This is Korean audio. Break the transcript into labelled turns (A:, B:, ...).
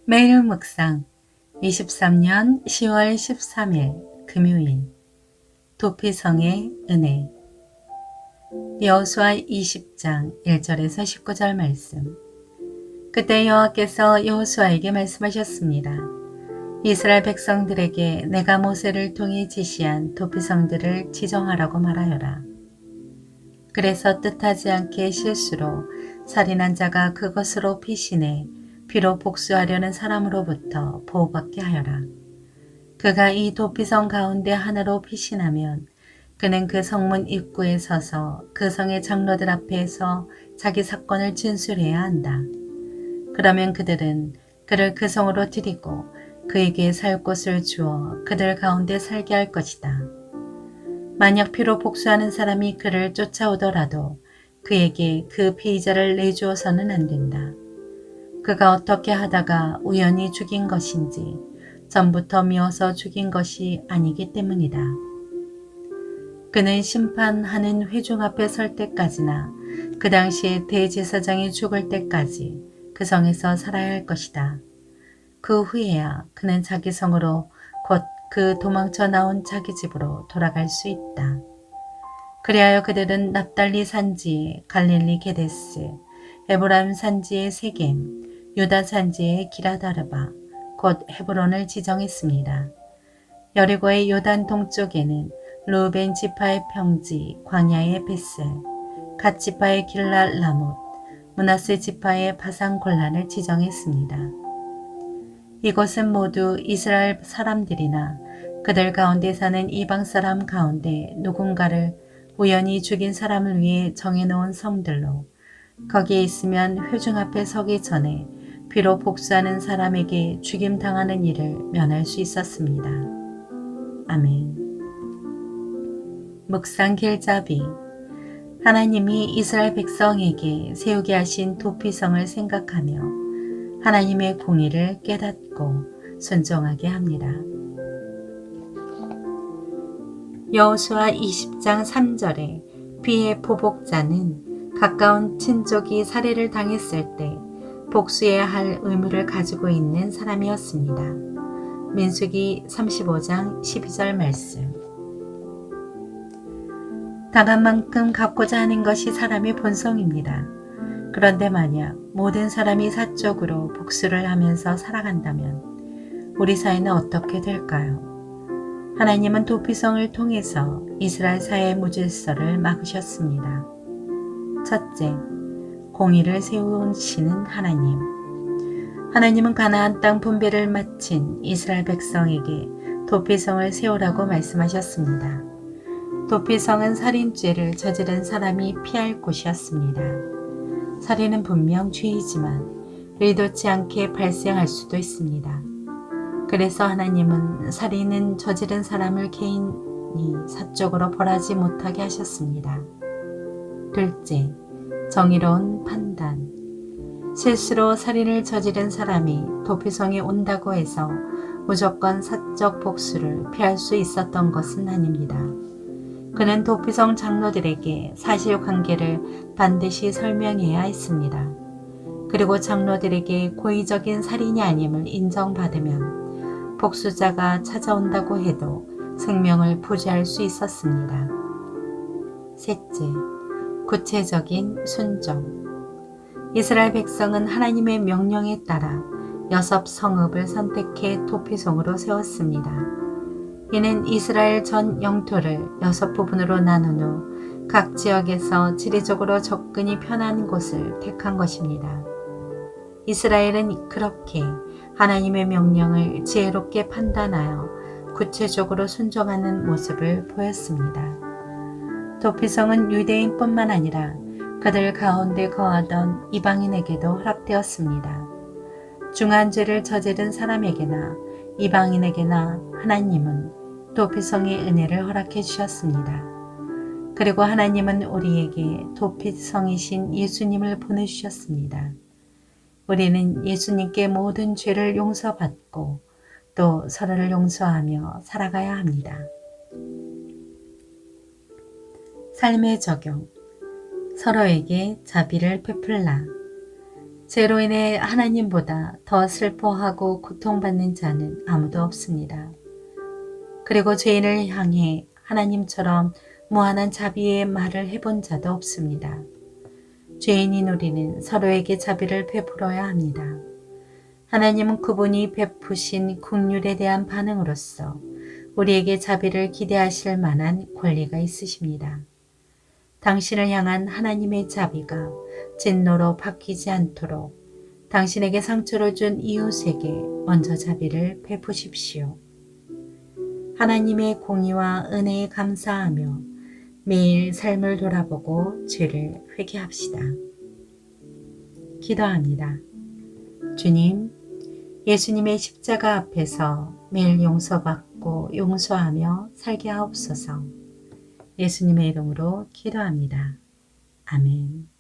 A: 매일 묵상 23년 10월 13일 금요일 도피성의 은혜 여호수아 20장 1절에서 19절 말씀. 그때 여호와께서 여호수아에게 말씀하셨습니다. 이스라엘 백성들에게 내가 모세를 통해 지시한 도피성들을 지정하라고 말하여라. 그래서 뜻하지 않게 실수로 살인한 자가 그것으로 피신해 비로 복수하려는 사람으로부터 보호받게 하여라. 그가 이 도피성 가운데 하나로 피신하면 그는 그 성문 입구에 서서 그 성의 장로들 앞에서 자기 사건을 진술해야 한다. 그러면 그들은 그를 그 성으로 들이고 그에게 살 곳을 주어 그들 가운데 살게 할 것이다. 만약 피로 복수하는 사람이 그를 쫓아오더라도 그에게 그 피의자를 내주어서는 안 된다. 그가 어떻게 하다가 우연히 죽인 것인지 전부터 미워서 죽인 것이 아니기 때문이다. 그는 심판하는 회중 앞에 설 때까지나 그 당시에 대제사장이 죽을 때까지 그 성에서 살아야 할 것이다. 그 후에야 그는 자기 성으로 곧 그 도망쳐 나온 자기 집으로 돌아갈 수 있다. 그리하여 그들은 납달리 산지의 갈릴리 게데스, 에브라임 산지의 세겜, 유다 산지의 기라다르바, 곧 헤브론을 지정했습니다. 여리고의 요단 동쪽에는 루벤 지파의 평지 광야의 벳셀, 갓 지파의 길랄 라못, 므낫세 지파의 바산 골란을 지정했습니다. 이곳은 모두 이스라엘 사람들이나 그들 가운데 사는 이방 사람 가운데 누군가를 우연히 죽인 사람을 위해 정해놓은 성들로 거기에 있으면 회중 앞에 서기 전에 비로 복수하는 사람에게 죽임당하는 일을 면할 수 있었습니다. 아멘. 묵상 길잡이. 하나님이 이스라엘 백성에게 세우게 하신 도피성을 생각하며 하나님의 공의를 깨닫고 순종하게 합니다. 여호수아 20장 3절에 피의 보복자는 가까운 친족이 살해를 당했을 때 복수해야 할 의무를 가지고 있는 사람이었습니다. 민수기 35장 12절 말씀. 당한 만큼 갚고자 하는 것이 사람의 본성입니다. 그런데 만약 모든 사람이 사적으로 복수를 하면서 살아간다면 우리 사회는 어떻게 될까요? 하나님은 도피성을 통해서 이스라엘 사회의 무질서를 막으셨습니다. 첫째, 공의를 세우시는 하나님. 하나님은 가나안 땅 분배를 마친 이스라엘 백성에게 도피성을 세우라고 말씀하셨습니다. 도피성은 살인죄를 저지른 사람이 피할 곳이었습니다. 살인은 분명 죄이지만 의도치 않게 발생할 수도 있습니다. 그래서 하나님은 살인은 저지른 사람을 개인이 사적으로 벌하지 못하게 하셨습니다. 둘째, 정의로운 판단. 실수로 살인을 저지른 사람이 도피성에 온다고 해서 무조건 사적 복수를 피할 수 있었던 것은 아닙니다. 그는 도피성 장로들에게 사실관계를 반드시 설명해야 했습니다. 그리고 장로들에게 고의적인 살인이 아님을 인정받으면 복수자가 찾아온다고 해도 생명을 부지할 수 있었습니다. 셋째, 구체적인 순종. 이스라엘 백성은 하나님의 명령에 따라 6 성읍을 선택해 도피성으로 세웠습니다. 이는 이스라엘 전 영토를 6 부분으로 나눈 후 각 지역에서 지리적으로 접근이 편한 곳을 택한 것입니다. 이스라엘은 그렇게 하나님의 명령을 지혜롭게 판단하여 구체적으로 순종하는 모습을 보였습니다. 도피성은 유대인뿐만 아니라 그들 가운데 거하던 이방인에게도 허락되었습니다. 중한 죄를 저지른 사람에게나 이방인에게나 하나님은 도피성의 은혜를 허락해 주셨습니다. 그리고 하나님은 우리에게 도피성이신 예수님을 보내주셨습니다. 우리는 예수님께 모든 죄를 용서받고 또 서로를 용서하며 살아가야 합니다. 삶의 적용. 서로에게 자비를 베풀라. 죄로 인해 하나님보다 더 슬퍼하고 고통받는 자는 아무도 없습니다. 그리고 죄인을 향해 하나님처럼 무한한 자비의 말을 해본 자도 없습니다. 죄인인 우리는 서로에게 자비를 베풀어야 합니다. 하나님은 그분이 베푸신 긍휼에 대한 반응으로서 우리에게 자비를 기대하실 만한 권리가 있으십니다. 당신을 향한 하나님의 자비가 진노로 바뀌지 않도록 당신에게 상처를 준 이웃에게 먼저 자비를 베푸십시오. 하나님의 공의와 은혜에 감사하며 매일 삶을 돌아보고 죄를 회개합시다. 기도합니다. 주님, 예수님의 십자가 앞에서 매일 용서받고 용서하며 살게 하옵소서. 예수님의 이름으로 기도합니다. 아멘.